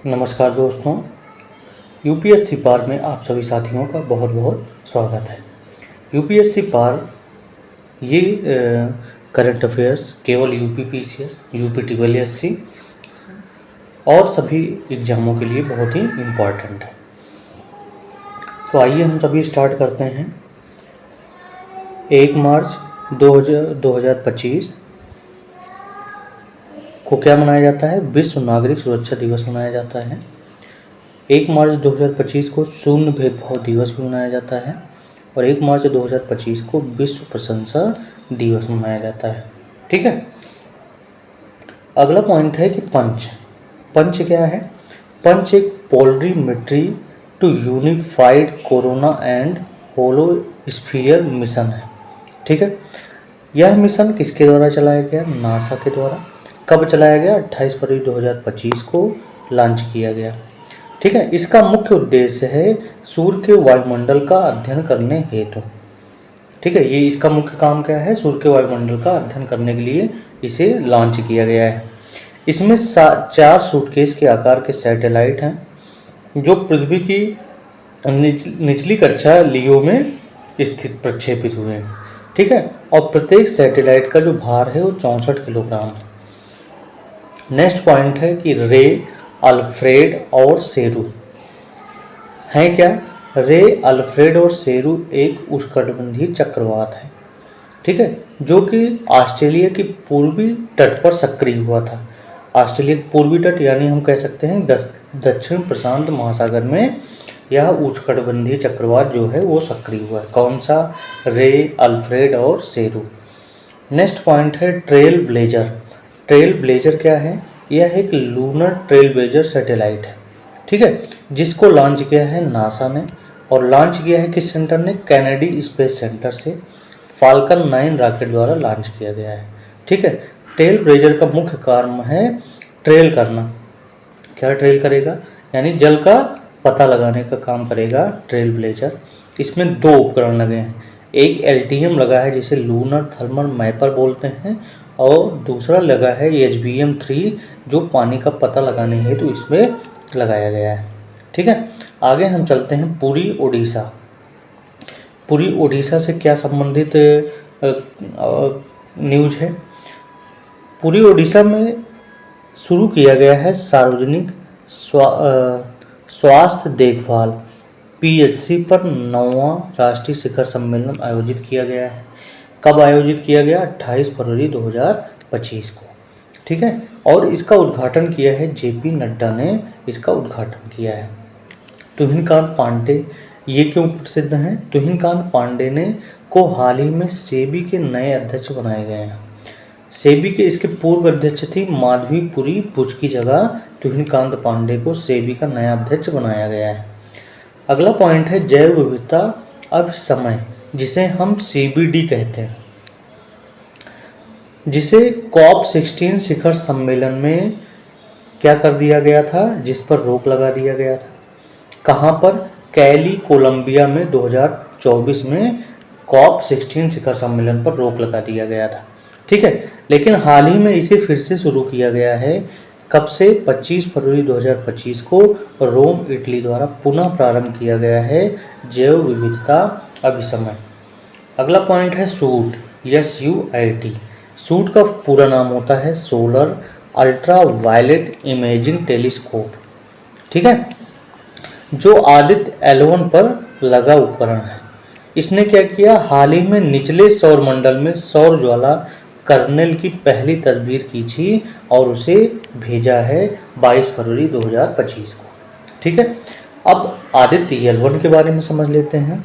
नमस्कार दोस्तों, यूपीएससी पार में आप सभी साथियों का बहुत बहुत स्वागत है। यूपीएससी पार ये करंट अफेयर्स केवल यूपीपीसीएस, यूपीटीएससी और सभी एग्जामों के लिए बहुत ही इम्पोर्टेंट है। तो आइए हम सभी स्टार्ट करते हैं। 1 मार्च 2025 को क्या मनाया जाता है? विश्व नागरिक सुरक्षा दिवस मनाया जाता है। 1 मार्च 2025 को शून्य भेदभाव दिवस भी मनाया जाता है और 1 मार्च 2025 को विश्व प्रशंसा दिवस मनाया जाता है। ठीक है। अगला पॉइंट है कि पंच क्या है? पंच एक polarimetry to unified corona and heliosphere mission है। ठीक है। यह मिशन किसके द्वारा चलाया गया? नासा के द्वारा। कब चलाया गया? 28 फरवरी 2025 को लॉन्च किया गया। ठीक है। इसका मुख्य उद्देश्य है सूर्य के वायुमंडल का अध्ययन करने हेतु। ठीक है। ये इसका मुख्य काम क्या है? सूर्य के वायुमंडल का अध्ययन करने के लिए इसे लॉन्च किया गया है। इसमें 4 सूटकेस के आकार के सैटेलाइट हैं जो पृथ्वी की निचली कक्षा लियो में स्थित प्रक्षेपित हुए हैं। ठीक है। और प्रत्येक सैटेलाइट का जो भार है वो 64 किलोग्राम है। नेक्स्ट पॉइंट है कि रे, अल्फ्रेड और सेरू हैं क्या? रे, अल्फ्रेड और सेरू एक उष्णकटिबंधीय चक्रवात है। ठीक है। जो कि ऑस्ट्रेलिया की पूर्वी तट पर सक्रिय हुआ था। ऑस्ट्रेलिया की पूर्वी तट यानी हम कह सकते हैं दक्षिण प्रशांत महासागर में यह उष्णकटिबंधीय चक्रवात जो है वो सक्रिय हुआ है। कौन सा? रे, अल्फ्रेड और सेरू। नेक्स्ट पॉइंट है ट्रेल ब्लेजर। ट्रेल ब्लेजर क्या है? यह एक लूनर ट्रेल ब्लेजर सैटेलाइट है। ठीक है। जिसको लॉन्च किया है नासा ने और लॉन्च किया है किस सेंटर ने? कैनेडी स्पेस सेंटर से फाल्कन 9 रॉकेट द्वारा लॉन्च किया गया है। ठीक है। ट्रेल ब्लेजर का मुख्य काम है ट्रेल करना। क्या ट्रेल करेगा? यानी जल का पता लगाने का काम करेगा ट्रेल ब्लेजर। इसमें 2 उपकरण लगे हैं। एक LTM लगा है जिसे लूनर थर्मल मैपर बोलते हैं और दूसरा लगा है HBM-3 जो पानी का पता लगाने हेतु तो इसमें लगाया गया है। ठीक है। आगे हम चलते हैं पुरी ओडिशा। पुरी ओडिशा से क्या संबंधित न्यूज है? पुरी ओडिशा में शुरू किया गया है सार्वजनिक स्वास्थ्य देखभाल PHC पर 9वां राष्ट्रीय शिखर सम्मेलन आयोजित किया गया है। कब आयोजित किया गया? 28 फरवरी 2025 को। ठीक है। और इसका उद्घाटन किया है JP नड्डा ने इसका उद्घाटन किया है। तुहिनकांत पांडे ये क्यों प्रसिद्ध हैं? तुहिनकांत पांडे ने को हाल ही में सेबी के नए अध्यक्ष बनाए गए हैं। सेबी के इसके पूर्व अध्यक्ष थी माधवी पुरी बुच की जगह तुहिनकांत पांडे को सेबी का नया अध्यक्ष बनाया गया है। अगला पॉइंट है जैव विविधता अभिसमय जिसे हम CBD कहते हैं, जिसे COP16 शिखर सम्मेलन में क्या कर दिया गया था? जिस पर रोक लगा दिया गया था। कहाँ पर? कैली कोलंबिया में 2024 में COP16 शिखर सम्मेलन पर रोक लगा दिया गया था। ठीक है। लेकिन हाल ही में इसे फिर से शुरू किया गया है। कब से? 25 फरवरी 2025 को रोम इटली द्वारा पुनः प्रारंभ किया गया है जैव विविधता अभिसमय। अगला पॉइंट है सूट, SUIT। सूट का पूरा नाम होता है solar ultraviolet imaging telescope. ठीक है। जो आदित्य L1 पर लगा उपकरण है। इसने क्या किया? हाल ही में निचले सौर मंडल में सौर ज्वाला कर्नेल की पहली तस्वीर खींची और उसे भेजा है 22 फरवरी 2025 को। ठीक है। अब आदित्य L1 के बारे में समझ लेते हैं।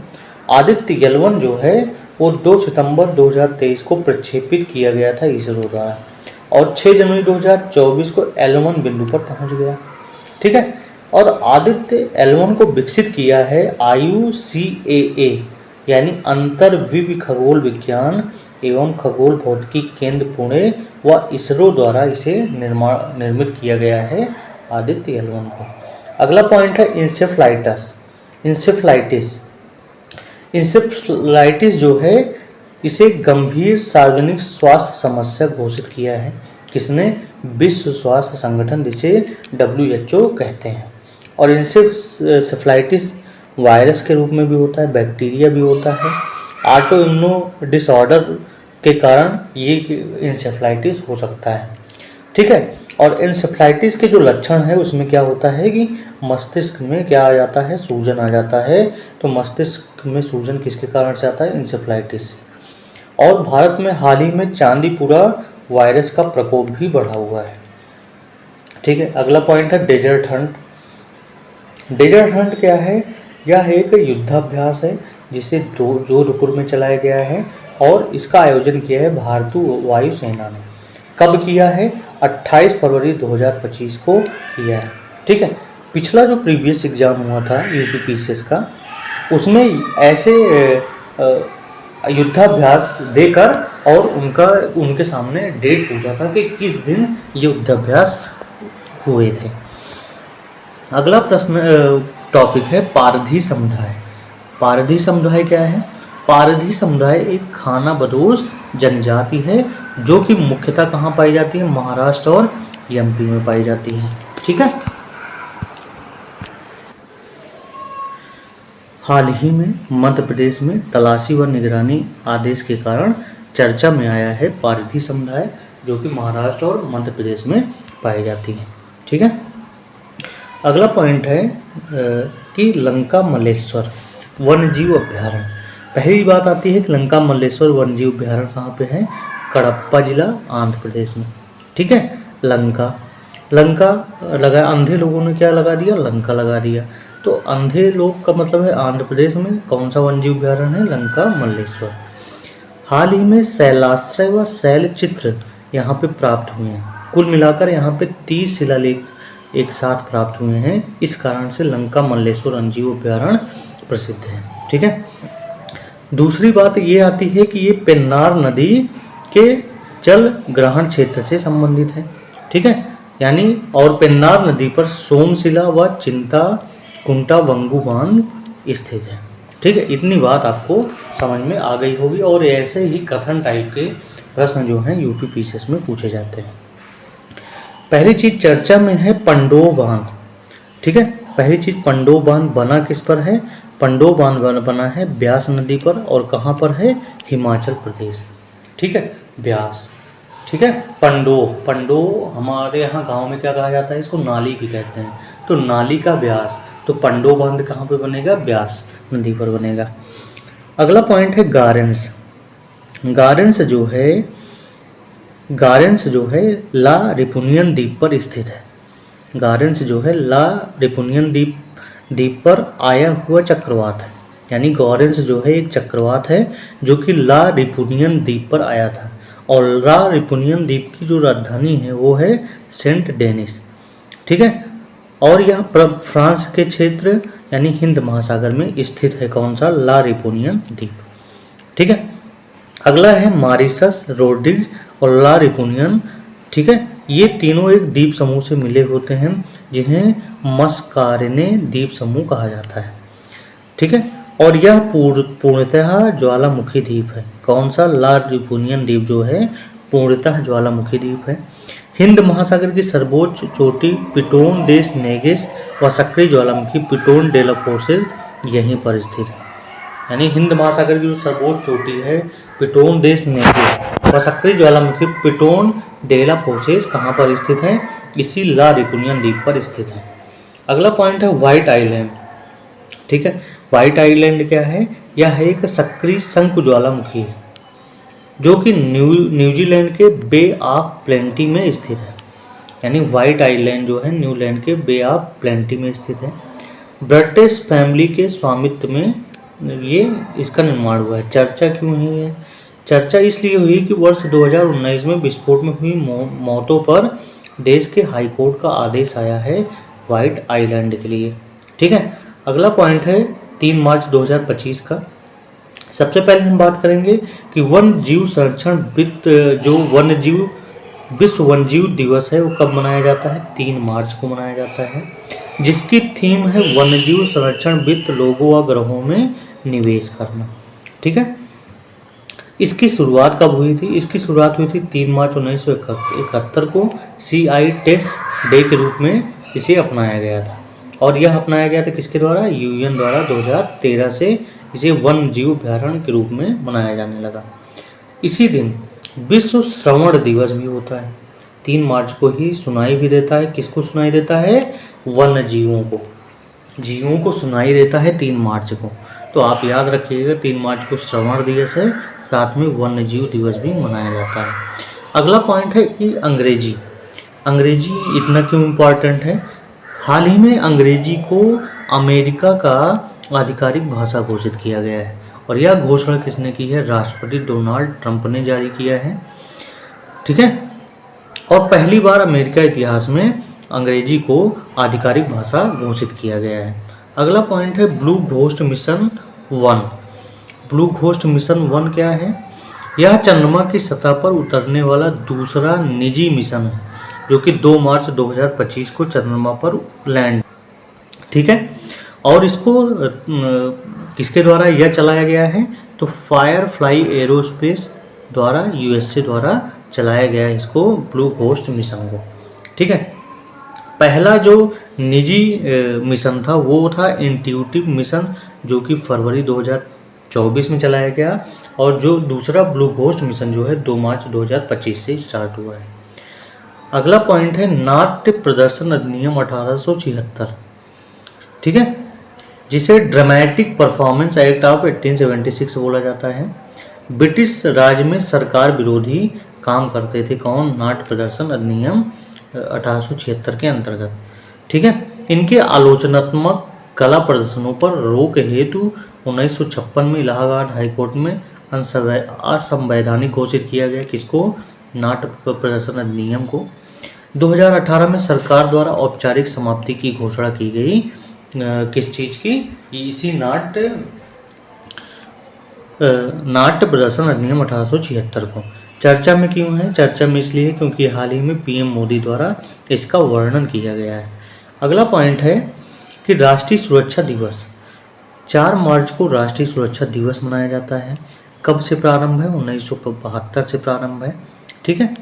आदित्य L1 जो है वो 2 सितंबर 2023 को प्रक्षेपित किया गया था इसरो द्वारा और 6 जनवरी 2024 को L1 बिंदु पर पहुंच गया। ठीक है। और आदित्य L1 को विकसित किया है IUCAA यानी अंतर्विव खगोल विज्ञान एवं खगोल भौतिकी केंद्र पुणे व इसरो द्वारा इसे निर्मित किया गया है आदित्य L1 को। अगला पॉइंट है इंसेफ्लाइटिस जो है इसे गंभीर सार्वजनिक स्वास्थ्य समस्या घोषित किया है। किसने? विश्व स्वास्थ्य संगठन, जिसे WHO कहते हैं। और इंसेफ्लाइटिस वायरस के रूप में भी होता है, बैक्टीरिया भी होता है। ऑटो इम्यूनो डिसऑर्डर के कारण ये इंसेफ्लाइटिस हो सकता है, ठीक है। और इंसेफ्लाइटिस के जो लक्षण है उसमें क्या होता है कि मस्तिष्क में क्या आ जाता है, सूजन आ जाता है। तो मस्तिष्क में सूजन किसके कारण से आता है, इंसेफ्लाइटिस। और भारत में हाल ही में चांदीपुरा वायरस का प्रकोप भी बढ़ा हुआ है, ठीक है। अगला पॉइंट है डेजर्ट हंट। डेजर्ट हंट क्या है, यह एक युद्धाभ्यास है जिसे जोधपुर में चलाया गया है और इसका आयोजन किया है भारतीय वायुसेना ने। कब किया है, 28 फरवरी 2025 को किया है, ठीक है। पिछला जो प्रीवियस एग्जाम हुआ था यूपीपीसीएस का, उसमें ऐसे युद्धाभ्यास देकर और उनके सामने डेट पूछा था कि किस दिन ये युद्धाभ्यास हुए थे। अगला प्रश्न टॉपिक है पारधी समुदाय। पारधी समुदाय क्या है, पारधी समुदाय एक खाना बदोश जनजाति है जो कि मुख्यतः कहाँ पाई जाती है, महाराष्ट्र और एमपी में पाई जाती है, ठीक है। हाल ही में मध्य प्रदेश में तलाशी व निगरानी आदेश के कारण चर्चा में आया है पारधी समुदाय, जो कि महाराष्ट्र और मध्य प्रदेश में पाई जाती है, ठीक है। अगला पॉइंट है कि लंका मल्लेश्वर वन्यजीव अभ्यारण्य। पहली बात आती है कि लंका मल्लेश्वर वन्यजीव अभ्यारण्य कहाँ पे है, कडप्पा जिला आंध्र प्रदेश में, ठीक है। लंका लगा, अंधे लोगों ने क्या लगा दिया, लंका लगा दिया। तो अंधे लोग का मतलब है आंध्र प्रदेश में कौन सा वन्यजीव अभ्यारण्य है, लंका मल्लेश्वर। हाल ही में शैलाश्रय व शैल चित्र यहाँ पे प्राप्त हुए हैं। कुल मिलाकर यहाँ पे 30 शिलालेख एक साथ प्राप्त हुए हैं। इस कारण से लंका मल्लेश्वर वन्यजीव अभ्यारण्य प्रसिद्ध है, ठीक है। दूसरी बात ये आती है कि ये पेन्नार नदी के जल ग्रहण क्षेत्र से संबंधित है, ठीक है। यानी और पेन्नार नदी पर सोमशिला व चिंताकुंटा वंगू बांध स्थित है, ठीक है। इतनी बात आपको समझ में आ गई होगी। और ऐसे ही कथन टाइप के प्रश्न जो हैं यूपीपीसीएस में पूछे जाते हैं। पहली चीज चर्चा में है पंडोह बांध, ठीक है। पहली चीज पंडोह बांध बना किस पर है, पंडोह बांध बना है ब्यास नदी पर। और कहाँ पर है, हिमाचल प्रदेश, ठीक है, ब्यास, ठीक है। पंडोह हमारे यहाँ गांव में क्या कहा जाता है, इसको नाली भी कहते हैं। तो नाली का ब्यास, तो पंडोह बांध कहाँ पे बनेगा, ब्यास नदी पर बनेगा। अगला पॉइंट है गारेंस। गारेंस जो है ला रिपुनियन द्वीप पर स्थित है। गारेंस जो है ला रिपुनियन द्वीप पर आया हुआ चक्रवात है। यानी गॉरेंस जो है एक चक्रवात है जो कि ला रिपुनियन द्वीप पर आया था। और ला रिपुनियन द्वीप की जो राजधानी है वो है सेंट डेनिस, ठीक है। और यह फ्रांस के क्षेत्र यानी हिंद महासागर में स्थित है। कौन सा, ला रिपुनियन द्वीप, ठीक है। अगला है मॉरिशस, रोड्रिग्स और ला रिपुनियन, ठीक है। ये तीनों एक द्वीप समूह से मिले होते हैं जिन्हें मस्कारेने द्वीप समूह कहा जाता है, ठीक है। और यह पूर्णतः ज्वालामुखी द्वीप है। कौन सा, ला रिपुनियन द्वीप जो है पूर्णतः ज्वालामुखी द्वीप है। हिंद महासागर की सर्वोच्च चोटी पिटोन देस नेगेस व सक्रिय ज्वालामुखी पिटोन डेला फोर्सेज यहीं पर स्थित है। यानी हिंद महासागर की जो सर्वोच्च चोटी है पिटोन देस नेगेस व सक्रिय ज्वालामुखी पिटोन डेला फोर्सेज कहाँ पर स्थित है, इसी ला रिपुनियन द्वीप पर स्थित है। अगला पॉइंट है व्हाइट आइलैंड, ठीक है। व्हाइट आइलैंड क्या है, यह एक सक्रिय शंकु ज्वालामुखी है जो कि न्यूजीलैंड के बे ऑफ प्लेंटी में स्थित है। यानी व्हाइट आइलैंड जो है न्यूजीलैंड के बे ऑफ प्लेंटी में स्थित है। ब्रिटिश फैमिली के स्वामित्व में ये इसका निर्माण हुआ है। चर्चा क्यों हुई है, चर्चा इसलिए हुई कि वर्ष 2019 में विस्फोट में हुई मौतों पर देश के हाई कोर्ट का आदेश आया है व्हाइट आइलैंड के लिए, ठीक है। अगला पॉइंट है 3 मार्च 2025 का। सबसे पहले हम बात करेंगे कि वन्य जीव संरक्षण विश्व वन्यजीव दिवस है वो कब मनाया जाता है, 3 मार्च को मनाया जाता है, जिसकी थीम है वन्यजीव संरक्षण वित्त लोगों व ग्रहों में निवेश करना, ठीक है। इसकी शुरुआत कब हुई थी? इसकी शुरुआत हुई थी 3 मार्च 1971 को CI टेस्ट डे के रूप में इसे अपनाया गया था। और यह अपनाया गया था किसके द्वारा? UN द्वारा 2013 से इसे वन्य जीव अभयारण्य के रूप में मनाया जाने लगा। इसी दिन विश्व श्रवण दिवस भी होता है। 3 मार्च को ही सुनाई भी देता है। किसको सुनाई देता है? वन्य जीवों को सुनाई देता है 3 मार्च को। तो आप याद रखिएगा 3 मार्च को श्रवण दिवस है, साथ में वन्य जीव दिवस भी मनाया जाता है। अगला पॉइंट है कि अंग्रेजी इतना क्यों इम्पोर्टेंट है? हाल ही में अंग्रेजी को अमेरिका का आधिकारिक भाषा घोषित किया गया है और यह घोषणा किसने की है? राष्ट्रपति डोनाल्ड ट्रंप ने जारी किया है। ठीक है, और पहली बार अमेरिका इतिहास में अंग्रेजी को आधिकारिक भाषा घोषित किया गया है। अगला पॉइंट है blue ghost mission 1। Blue ghost mission 1 क्या है? यह चंद्रमा की सतह पर उतरने वाला दूसरा निजी मिशन है जो कि 2 मार्च 2025 को चंद्रमा पर लैंड। ठीक है, और इसको किसके द्वारा यह चलाया गया है? तो फायरफ्लाई एरोस्पेस द्वारा USA द्वारा चलाया गया है इसको, ब्लू घोस्ट मिशन को। ठीक है, पहला जो निजी मिशन था वो था इंट्यूटिव मिशन जो कि फरवरी 2024 में चलाया गया, और जो दूसरा ब्लू घोस्ट मिशन जो है 2 मार्च 2025 से स्टार्ट हुआ है। अगला पॉइंट है नाट्य प्रदर्शन अधिनियम 1876। ठीक है, जिसे ड्रामेटिक परफॉर्मेंस एक्ट ऑफ 1876 बोला जाता है। ब्रिटिश राज में सरकार विरोधी काम करते थे कौन? नाट्य प्रदर्शन अधिनियम 1876 के अंतर्गत। ठीक है, इनके आलोचनात्मक कला प्रदर्शनों पर रोक हेतु 1956 में इलाहाबाद हाईकोर्ट में असंवैधानिक घोषित किया गया। किसको? नाट्य प्रदर्शन अधिनियम को। 2018 में सरकार द्वारा औपचारिक समाप्ति की घोषणा की गई। किस चीज़ की? इसी नाट्य प्रदर्शन अधिनियम 1876 को। चर्चा में क्यों है? चर्चा में इसलिए क्योंकि हाल ही में PM मोदी द्वारा इसका वर्णन किया गया है। अगला पॉइंट है कि राष्ट्रीय सुरक्षा दिवस 4 मार्च को राष्ट्रीय सुरक्षा दिवस मनाया जाता है। कब से प्रारंभ है? 1972 से प्रारंभ है। ठीक है,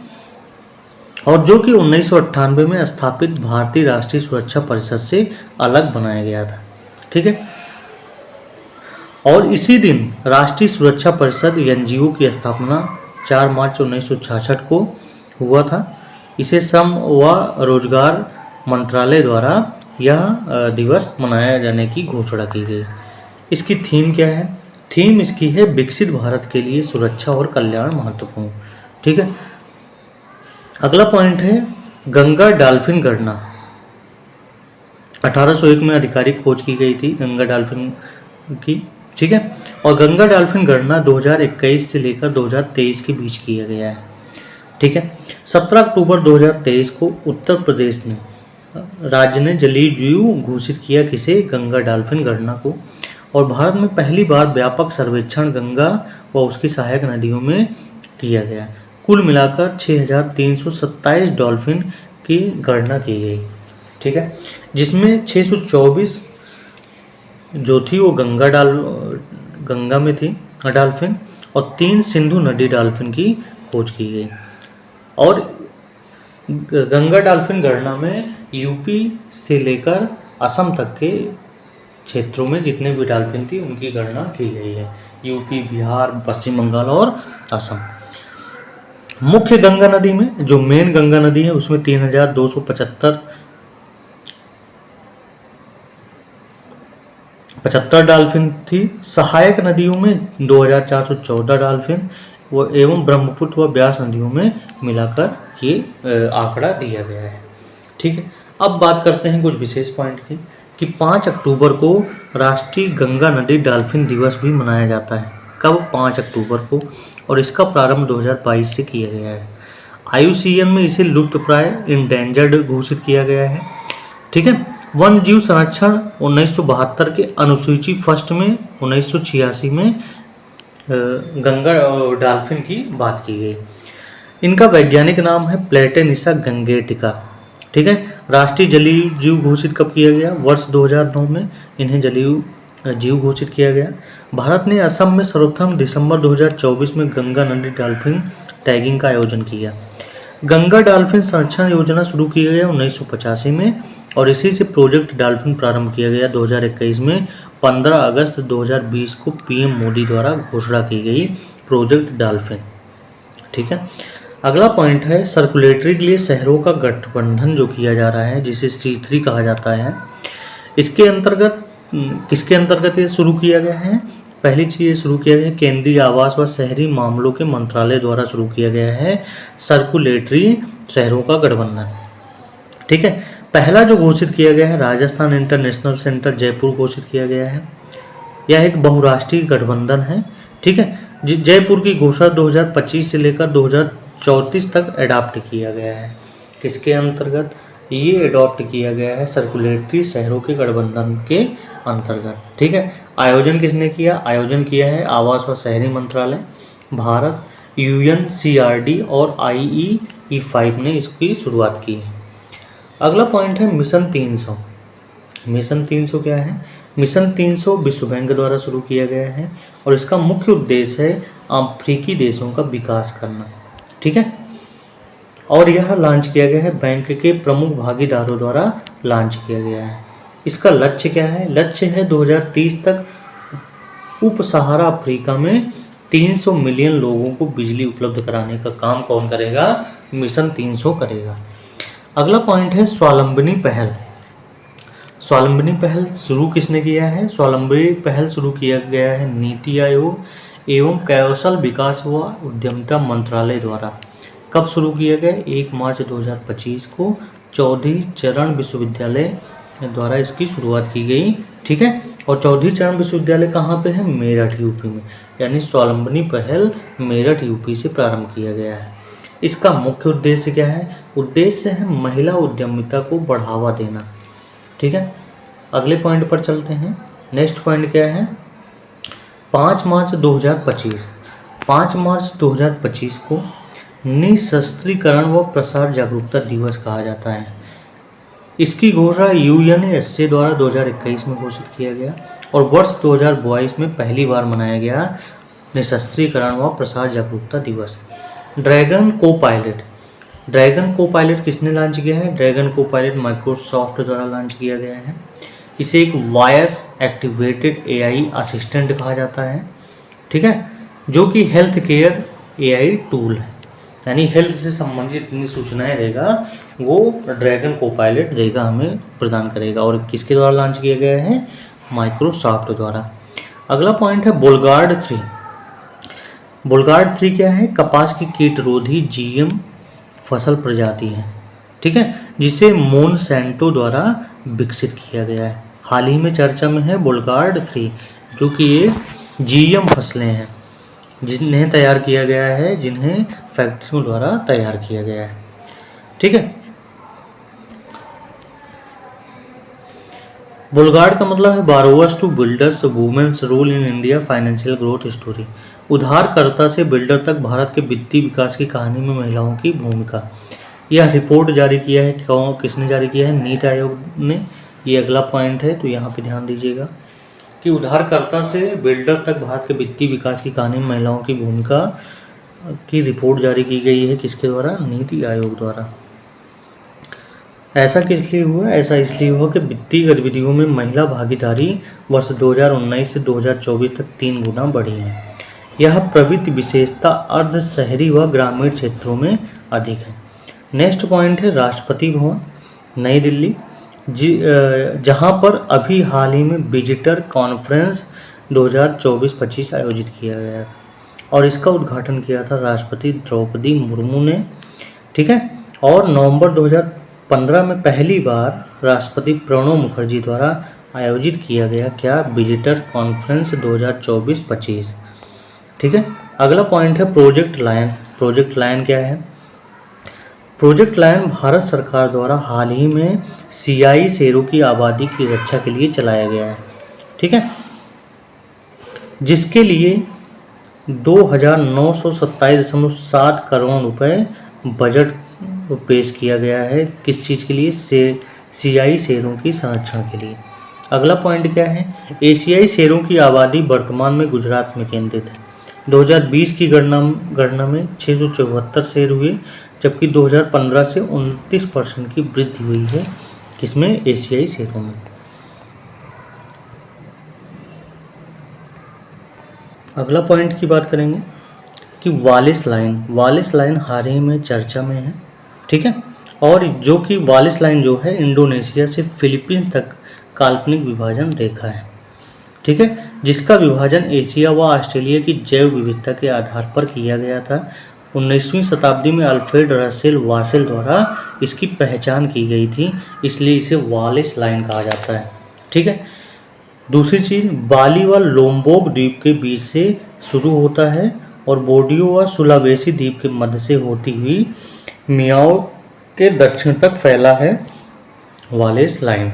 और जो कि 1998 में स्थापित भारतीय राष्ट्रीय सुरक्षा परिषद से अलग बनाया गया था। ठीक है, और इसी दिन राष्ट्रीय सुरक्षा परिषद NGO की स्थापना 4 मार्च 1966 को हुआ था। इसे श्रम व रोजगार मंत्रालय द्वारा यह दिवस मनाया जाने की घोषणा की गई। इसकी थीम क्या है? थीम इसकी है विकसित भारत के लिए सुरक्षा और कल्याण महत्वपूर्ण। ठीक है, अगला पॉइंट है गंगा डॉल्फिन गणना। 1801 में आधिकारिक खोज की गई थी गंगा डॉल्फिन की। ठीक है, और गंगा डॉल्फिन गणना 2021 से लेकर 2023 के बीच किया गया है। ठीक है, 17 अक्टूबर 2023 को उत्तर प्रदेश ने राज्य ने जलीय जीव घोषित किया। किसे? गंगा डॉल्फिन गणना को। और भारत में पहली बार व्यापक सर्वेक्षण गंगा व उसकी सहायक नदियों में किया गया। कुल मिलाकर 6327 डॉल्फिन की गणना की गई। ठीक है, जिसमें 624 जो थी वो गंगा में थी डॉल्फिन, और 3 सिंधु नदी डॉल्फिन की खोज की गई। और गंगा डॉल्फिन गणना में यूपी से लेकर असम तक के क्षेत्रों में जितने भी डॉल्फिन थी उनकी गणना की गई है। यूपी, बिहार, पश्चिम बंगाल और असम। मुख्य गंगा नदी में जो मेन गंगा नदी है उसमें 3275 डॉल्फिन थी। सहायक नदियों में 2414 डॉल्फिन एवं ब्रह्मपुत्र व ब्यास नदियों में मिलाकर ये आंकड़ा दिया गया है। ठीक है, अब बात करते हैं कुछ विशेष पॉइंट की कि 5 अक्टूबर को राष्ट्रीय गंगा नदी डॉल्फिन दिवस भी मनाया जाता है। कब? 5 अक्टूबर को, और इसका प्रारंभ 2022 से किया गया है। IUCN में इसे लुप्तप्राय इंडेंजर्ड घोषित किया गया है। ठीक है, वन जीव संरक्षण 1972 के अनुसूची फर्स्ट में 1986 में गंगा डॉल्फिन की बात की गई। इनका वैज्ञानिक नाम है प्लेटेनिसा गंगेटिका। ठीक है, राष्ट्रीय जलीय जीव घोषित कब किया गया? वर्ष 2009 में इन्हें जलीय जीव घोषित किया गया। भारत ने असम में सर्वप्रथम दिसंबर 2024 में गंगा नदी डॉल्फिन टैगिंग का आयोजन किया। गंगा डॉल्फिन संरक्षण योजना शुरू किया गया 1985 में और इसी से प्रोजेक्ट डॉल्फिन प्रारंभ किया गया 2021 में। 15 अगस्त 2020 को पीएम मोदी द्वारा घोषणा की गई प्रोजेक्ट डॉल्फिन। ठीक है, अगला पॉइंट है सर्कुलेटरी के लिए शहरों का गठबंधन जो किया जा रहा है, जिसे C3 कहा जाता है। इसके अंतर्गत किसके अंतर्गत ये शुरू किया गया है? पहली चीज़ ये शुरू किया गया है केंद्रीय आवास व शहरी मामलों के मंत्रालय द्वारा शुरू किया गया है सर्कुलेटरी शहरों का गठबंधन। ठीक है, पहला जो घोषित किया गया है राजस्थान इंटरनेशनल सेंटर जयपुर घोषित किया गया है। यह एक बहुराष्ट्रीय गठबंधन है। ठीक है, जयपुर की घोषणा 2025 से लेकर 2034 तक अडॉप्ट किया गया है। किसके अंतर्गत ये अडॉप्ट किया गया है? सर्कुलेटरी शहरों के गठबंधन के अंतर्गत। ठीक है, आयोजन किसने किया? आयोजन किया है आवास व शहरी मंत्रालय, भारत, UNCRD और IEE5 ने इसकी शुरुआत की है। अगला पॉइंट है मिशन 300। मिशन 300 क्या है? मिशन 300 विश्व बैंक द्वारा शुरू किया गया है और इसका मुख्य उद्देश्य है अफ्रीकी देशों का विकास करना। ठीक है, और यह लॉन्च किया गया है बैंक के प्रमुख भागीदारों द्वारा लॉन्च किया गया है। इसका लक्ष्य क्या है? लक्ष्य है 2030 तक उप सहारा अफ्रीका में 300 मिलियन लोगों को बिजली उपलब्ध कराने का काम कौन करेगा? मिशन 300 करेगा। अगला पॉइंट है स्वावलंबनी पहल। स्वावलंबनी पहल शुरू किसने किया है? स्वावलंबनी पहल शुरू किया गया है नीति आयोग एवं कौशल विकास व उद्यमिता मंत्रालय द्वारा। कब शुरू किया गया? 1 मार्च 2025 को चौधरी चरण विश्वविद्यालय द्वारा इसकी शुरुआत की गई। ठीक है, और चौधरी चरण विश्वविद्यालय कहाँ पे है? मेरठ, यूपी में। यानी स्वावलंबनी पहल मेरठ, यूपी से प्रारंभ किया गया है। इसका मुख्य उद्देश्य क्या है? उद्देश्य है महिला उद्यमिता को बढ़ावा देना। ठीक है, अगले पॉइंट पर चलते हैं। नेक्स्ट पॉइंट क्या है? 5 मार्च 2025। 5 मार्च 2025 को निशस्त्रीकरण व प्रसार जागरूकता दिवस कहा जाता है। इसकी घोषणा UNSC द्वारा 2021 में घोषित किया गया और वर्ष 2022 में पहली बार मनाया गया निशस्त्रीकरण व प्रसार जागरूकता दिवस। ड्रैगन को पायलट किसने लॉन्च किया है? ड्रैगन को पायलट माइक्रोसॉफ्ट द्वारा लॉन्च किया गया है। इसे एक वॉइस एक्टिवेटेड AI असिस्टेंट कहा जाता है। ठीक है, जो कि हेल्थ केयर AI टूल है, यानी हेल्थ से संबंधित जितनी सूचनाएं देगा वो ड्रैगन को पायलट देगा, हमें प्रदान करेगा। और किसके द्वारा लॉन्च किया गया है? माइक्रोसॉफ्ट द्वारा। अगला पॉइंट है बुलगार्ड 3। बुलगार्ड 3 क्या है? कपास की कीट रोधी GM फसल प्रजाति है। ठीक है, जिसे मोनसैंटो द्वारा विकसित किया गया है। हाल ही में चर्चा में है बुलगार्ड 3, जो कि ये GM फसलें हैं जिन्हें तैयार किया गया है, जिन्हें फैक्ट्रियों द्वारा तैयार किया गया है। ठीक है, बुलगार्ड का मतलब है borrowers to builders women's role in India financial growth story. उधारकर्ता से बिल्डर तक भारत के वित्तीय विकास की कहानी में महिलाओं की भूमिका। यह रिपोर्ट जारी किया है किसने जारी किया है? नीति आयोग ने। ये अगला पॉइंट है, तो यहाँ पे ध्यान दीजिएगा कि उधारकर्ता से बिल्डर तक भारत के वित्तीय विकास की कहानी में महिलाओं की भूमिका की रिपोर्ट जारी की गई है। किसके द्वारा? नीति आयोग द्वारा। ऐसा किस लिए हुआ? ऐसा इसलिए हुआ कि वित्तीय गतिविधियों में महिला भागीदारी वर्ष 2019 से 2024 तक 3 गुना बढ़ी है। यह प्रवृत्ति विशेषता अर्ध शहरी व ग्रामीण क्षेत्रों में अधिक है। नेक्स्ट पॉइंट है राष्ट्रपति भवन, नई दिल्ली, जहां पर अभी हाल ही में विजिटर कॉन्फ्रेंस 2024-25 आयोजित किया गया और इसका उद्घाटन किया था राष्ट्रपति द्रौपदी मुर्मू ने। ठीक है, और नवंबर 2015 में पहली बार राष्ट्रपति प्रणब मुखर्जी द्वारा आयोजित किया गया क्या? Visitor conference 2024-25। ठीक है, अगला पॉइंट है प्रोजेक्ट लायन। प्रोजेक्ट लायन क्या है? प्रोजेक्ट लायन भारत सरकार द्वारा हाल ही में सियाई शेरों की आबादी की रक्षा के लिए चलाया गया है। ठीक है, जिसके लिए 2927.7 करोड़ रुपए बजट पेश किया गया है। किस चीज़ के लिए? सियाई शेरों की संरक्षण के लिए। अगला पॉइंट क्या है, एशियाई शेरों की आबादी वर्तमान में गुजरात में केंद्रित है। 2020 की गणना में 674 शेर हुए, जबकि 2015 से 29% की वृद्धि हुई है किसमें, एशियाई शेरों में। अगला पॉइंट की बात करेंगे कि वालिस लाइन हाल ही में चर्चा में है, ठीक है। और जो कि वालिस लाइन जो है इंडोनेशिया से फिलीपींस तक काल्पनिक विभाजन रेखा है, ठीक है, जिसका विभाजन एशिया व ऑस्ट्रेलिया की जैव विविधता के आधार पर किया गया था। 19वीं शताब्दी में अल्फ्रेड रसेल वासेल द्वारा इसकी पहचान की गई थी, इसलिए इसे वालिस लाइन कहा जाता है, ठीक है। दूसरी चीज़, बाली व लोम्बोक द्वीप के बीच से शुरू होता है और बोर्डियो व सुलावेसी द्वीप के मध्य से होती हुई मियाओ के दक्षिण तक फैला है वालिस लाइन।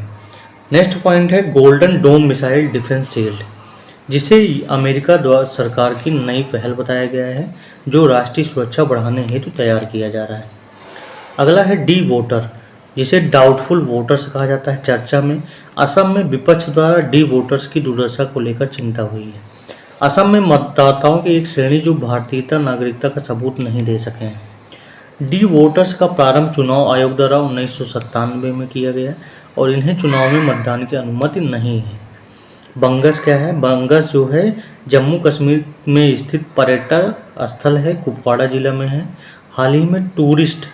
नेक्स्ट पॉइंट है golden dome missile defence shield, जिसे अमेरिका द्वारा सरकार की नई पहल बताया गया है, जो राष्ट्रीय सुरक्षा बढ़ाने हेतु तैयार किया जा रहा है। अगला है डी वोटर, जिसे डाउटफुल वोटर्स कहा जाता है। चर्चा में असम में विपक्ष द्वारा डी वोटर्स की दुर्दशा को लेकर चिंता हुई है। असम में मतदाताओं की एक श्रेणी जो भारतीयता नागरिकता का सबूत नहीं दे सके हैं। डी वोटर्स का प्रारंभ चुनाव आयोग द्वारा 1997 में किया गया और इन्हें चुनाव में मतदान की अनुमति नहीं है। बंगस क्या है, बंगस जो है जम्मू कश्मीर में स्थित पर्यटन स्थल है, कुपवाड़ा जिला में है। हाल ही में टूरिस्ट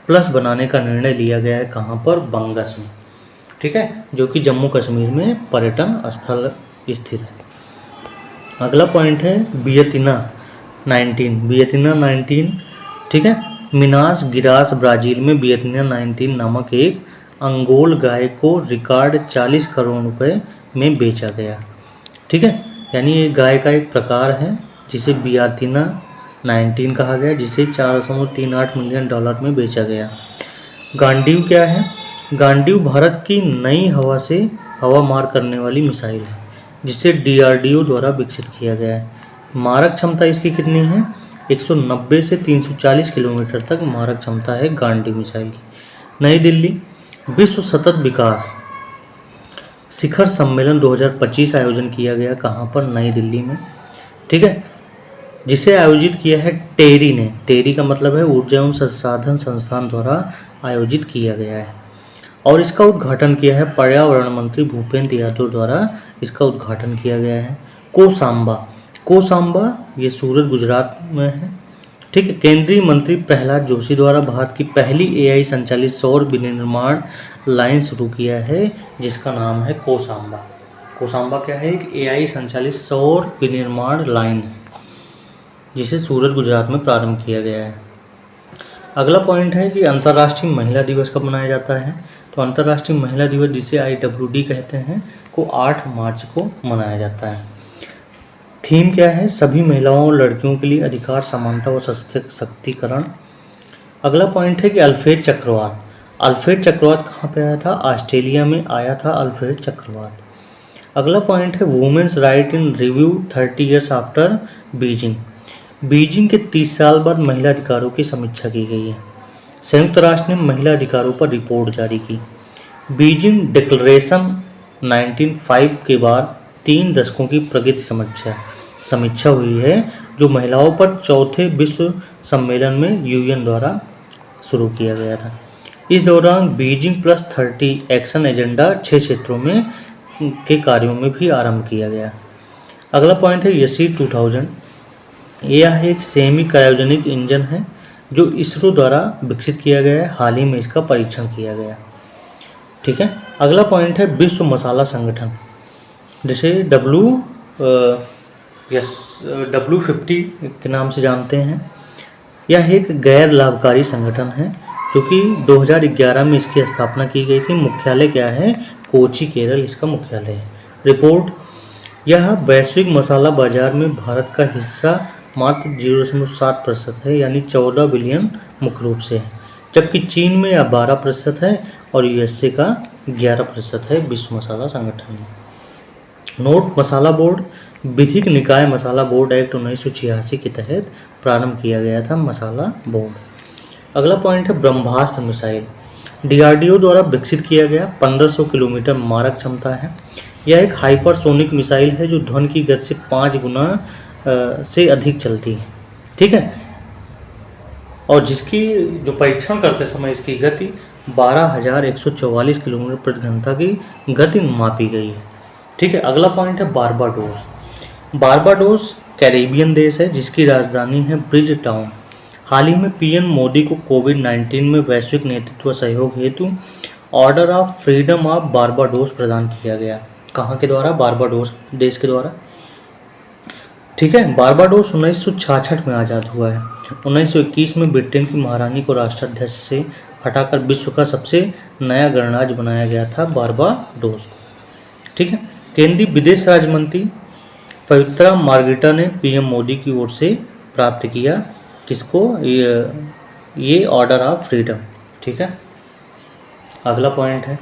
प्लस बनाने का निर्णय लिया गया है, कहाँ पर, बंगस में, ठीक है, जो कि जम्मू कश्मीर में पर्यटन स्थल स्थित है। अगला पॉइंट है बियतिना 19, ठीक है। मिनास गिरास ब्राज़ील में बियतिना 19 नामक एक अंगोल गाय को रिकॉर्ड 40 करोड़ रुपए में बेचा गया, ठीक है। यानी ये गाय का एक प्रकार है जिसे बियतिना 19 कहा गया, जिसे 4.38 मिलियन डॉलर में बेचा गया। गांडीव क्या है, गांडीव भारत की नई हवा से हवा मार करने वाली मिसाइल है, जिसे DRDO द्वारा विकसित किया गया है। मारक क्षमता इसकी कितनी है, 190 से 340 किलोमीटर तक मारक क्षमता है गांडीव मिसाइल की। नई दिल्ली, विश्व सतत विकास शिखर सम्मेलन 2025 आयोजन किया गया, कहाँ पर, नई दिल्ली में, ठीक है, जिसे आयोजित किया है टेरी ने। टेरी का मतलब है ऊर्जा एवं संसाधन संस्थान द्वारा आयोजित किया गया है और इसका उद्घाटन किया है पर्यावरण मंत्री भूपेंद्र यादव द्वारा इसका उद्घाटन किया गया है। कोसांबा ये सूरत गुजरात में है, ठीक है। केंद्रीय मंत्री प्रहलाद जोशी द्वारा भारत की पहली AI संचालित सौर विनिर्माण लाइन शुरू किया है, जिसका नाम है कोसांबा। कोसांबा क्या है, एक AI संचालित सौर विनिर्माण लाइन है, जिसे सूरत गुजरात में प्रारंभ किया गया है। अगला पॉइंट है कि अंतर्राष्ट्रीय महिला दिवस कब मनाया जाता है। तो अंतर्राष्ट्रीय महिला दिवस, जिसे IWD कहते हैं, को 8 मार्च को मनाया जाता है। थीम क्या है, सभी महिलाओं और लड़कियों के लिए अधिकार, समानता और सशक्तिकरण। अगला पॉइंट है कि अल्फ्रेड चक्रवात कहाँ पे आया था, ऑस्ट्रेलिया में आया था अल्फ्रेड चक्रवात। अगला पॉइंट है वुमेन्स राइट इन रिव्यू 30 ईयर्स आफ्टर बीजिंग के 30 साल बाद महिला अधिकारों की समीक्षा की गई है। संयुक्त राष्ट्र ने महिला अधिकारों पर रिपोर्ट जारी की। बीजिंग डिक्लेरेशन 1905 के बाद 3 दशकों की प्रगति समीक्षा हुई है, जो महिलाओं पर चौथे विश्व सम्मेलन में UN द्वारा शुरू किया गया था। इस दौरान बीजिंग +30 एक्शन एजेंडा 6 क्षेत्रों में के कार्यों में भी आरंभ किया गया। अगला पॉइंट है यसी 2000। यह एक सेमी क्रायोजेनिक इंजन है जो इसरो द्वारा विकसित किया गया है, हाल ही में इसका परीक्षण किया गया, ठीक है। अगला पॉइंट है विश्व मसाला संगठन, जिसे W50 के नाम से जानते हैं। यह एक गैर लाभकारी संगठन है जो कि 2011 में इसकी स्थापना की गई थी। मुख्यालय क्या है, कोची, केरल इसका मुख्यालय है। रिपोर्ट, यह वैश्विक मसाला बाजार में भारत का हिस्सा मात्र 0.7% है, यानी 14 बिलियन मुख्य रूप से है, जबकि चीन में यह 12% है और USA का 11% है विश्व मसाला संगठन में। नोट, मसाला बोर्ड विधिक निकाय मसाला बोर्ड एक्ट 1986 के तहत प्रारंभ किया गया था मसाला बोर्ड। अगला पॉइंट है ब्रह्मास्त्र मिसाइल, DRDO द्वारा विकसित किया गया, 1500 किलोमीटर मारक क्षमता है। यह एक हाइपरसोनिक मिसाइल है जो ध्वनि की गति से 5 गुना से अधिक चलती है, ठीक है, और जिसकी जो परीक्षण करते समय इसकी गति 12,144 किलोमीटर प्रति घंटा की गति मापी गई है, ठीक है। अगला पॉइंट है बारबाडोस। बारबाडोस कैरेबियन देश है जिसकी राजधानी है ब्रिज टाउन। हाल ही में पीएम मोदी को कोविड-19 में वैश्विक नेतृत्व सहयोग हेतु order of freedom of Barbados प्रदान किया गया। कहाँ के द्वारा? बारबाडोस देश के द्वारा, ठीक है। बारबाडोस 1966 में आज़ाद हुआ है। 1921 में ब्रिटेन की महारानी को राष्ट्राध्यक्ष से हटाकर विश्व का सबसे नया गणराज्य बनाया गया था बारबाडोस को, ठीक है। केंद्रीय विदेश राज्य मंत्री पवित्रा मार्गरेटा ने पीएम मोदी की ओर से प्राप्त किया किसको? ये ऑर्डर ऑफ फ्रीडम, ठीक है। अगला पॉइंट है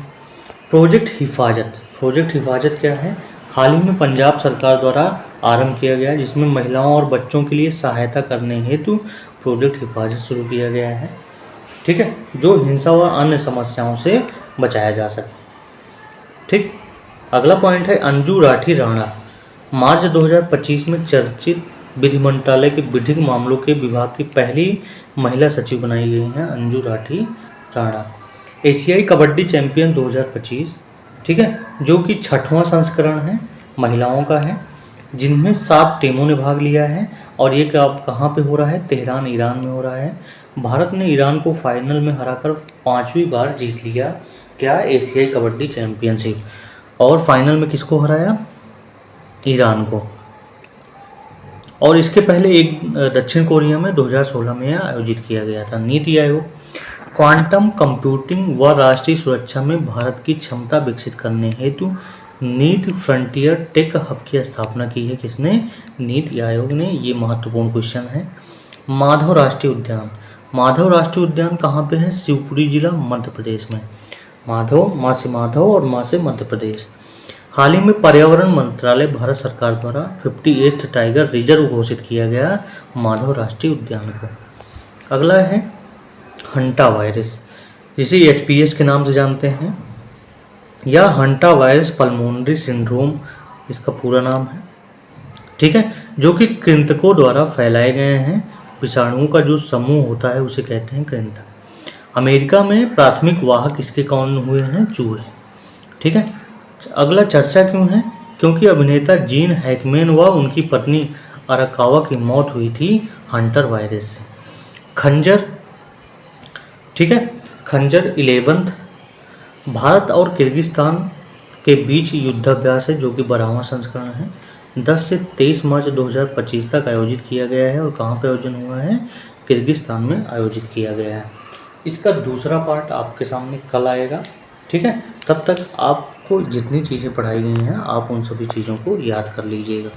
प्रोजेक्ट हिफाजत। प्रोजेक्ट हिफाजत क्या है? हाल ही में पंजाब सरकार द्वारा आरंभ किया गया जिसमें महिलाओं और बच्चों के लिए सहायता करने हेतु प्रोजेक्ट हिफाजत शुरू किया गया है, ठीक है, जो हिंसा व अन्य समस्याओं से बचाया जा सके, ठीक। अगला पॉइंट है अंजू राठी राणा। मार्च 2025 में चर्चित विधि मंत्रालय के विधिक मामलों के विभाग की पहली महिला सचिव बनाई गई हैं अंजू राठी राणा। एशियाई कबड्डी चैंपियन 2025, ठीक है, जो कि 6वां संस्करण है, महिलाओं का है, जिनमें 7 टीमों ने भाग लिया है और ये कहाँ पे हो रहा है? तेहरान, ईरान में हो रहा है। भारत ने ईरान को फाइनल में हराकर 5वीं बार जीत लिया क्या? एशियाई कबड्डी चैंपियनशिप। और फाइनल में किसको हराया? ईरान को। और इसके पहले एक दक्षिण कोरिया में 2016 में आयोजित किया गया था। नीति आयोग। क्वांटम कंप्यूटिंग व राष्ट्रीय सुरक्षा में भारत की क्षमता विकसित करने हेतु नीति फ्रंटियर टेक हब की स्थापना की है। किसने? नीति आयोग ने। ये महत्वपूर्ण क्वेश्चन है। माधव राष्ट्रीय उद्यान। माधव राष्ट्रीय उद्यान कहाँ पे है? शिवपुरी जिला, मध्य प्रदेश में। माधव, माँ से माधव और माँ से मध्य प्रदेश। हाल ही में पर्यावरण मंत्रालय भारत सरकार द्वारा 58th टाइगर रिजर्व घोषित किया गया माधव राष्ट्रीय उद्यान को। अगला है हंटा वायरस, जिसे HPS के नाम से जानते हैं, या हंटा वायरस पल्मोनरी सिंड्रोम इसका पूरा नाम है, ठीक है, जो कि कृंतकों द्वारा फैलाए गए हैं। विषाणुओं का जो समूह होता है उसे कहते हैं कृंतक। अमेरिका में प्राथमिक वाहक इसके कौन हुए हैं? चूहे, ठीक है। अगला चर्चा क्यों है? क्योंकि अभिनेता जीन हैकमैन व उनकी पत्नी अराकावा की मौत हुई थी हंटर वायरस से। खंजर, ठीक है, खंजर 11th भारत और किर्गिस्तान के बीच युद्धाभ्यास है जो कि 12वां संस्करण है। 10 से 23 मार्च 2025 तक आयोजित किया गया है। और कहाँ पे आयोजन हुआ है? किर्गिस्तान में आयोजित किया गया है। इसका दूसरा पार्ट आपके सामने कल आएगा, ठीक है। तब तक आपको जितनी चीज़ें पढ़ाई गई हैं आप उन सभी चीज़ों को याद कर लीजिएगा।